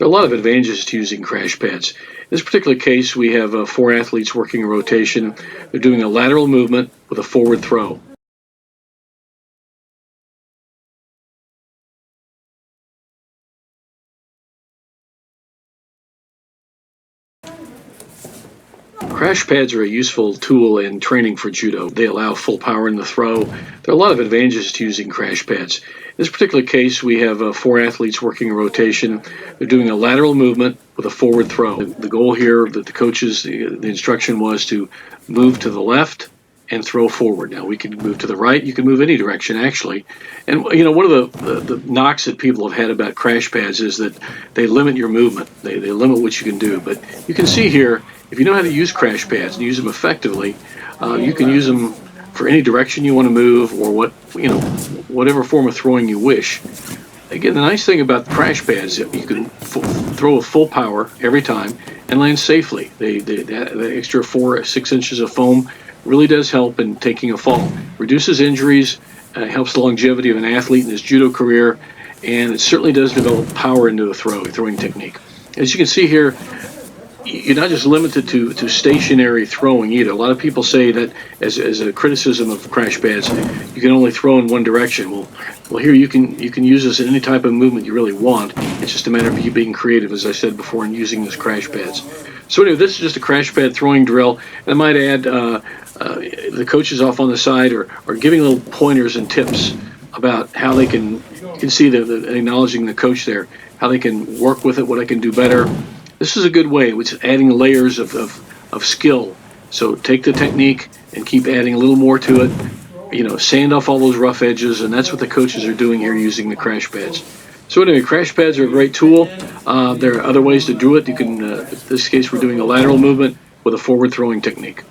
There are a lot of advantages to using crash pads. In this particular case, we have 4 athletes working in rotation. They're doing a lateral movement with a forward throw. Crash pads are a useful tool in training for judo. They allow full power in the throw. There are a lot of advantages to using crash pads. In this particular case, we have 4 athletes working in rotation. They're doing a lateral movement with a forward throw. The goal here that the instruction was to move to the left and throw forward. Now, we can move to the right. You can move any direction, actually. And, one of the knocks that people have had about crash pads is that they limit your movement. They limit what you can do. But you can see here, if you know how to use crash pads and use them effectively, you can use them for any direction you want to move or whatever form of throwing you wish. Again, the nice thing about crash pads is that you can throw with full power every time and land safely. The extra 4 or 6 inches of foam really does help in taking a fall. Reduces injuries, helps the longevity of an athlete in his judo career, and it certainly does develop power into the throwing technique. As you can see here, you're not just limited to stationary throwing either. A lot of people say that as a criticism of crash pads, you can only throw in one direction. Well, here you can use this in any type of movement you really want. It's just a matter of you being creative, as I said before, in using these crash pads. So anyway, this is just a crash pad throwing drill. And I might add, the coaches off on the side are giving little pointers and tips about how they can. You can see the acknowledging the coach there, how they can work with it, what I can do better. This is a good way, which is adding layers of skill. So take the technique and keep adding a little more to it. Sand off all those rough edges, and that's what the coaches are doing here using the crash pads. So anyway, crash pads are a great tool. There are other ways to do it. You can, in this case, we're doing a lateral movement with a forward throwing technique.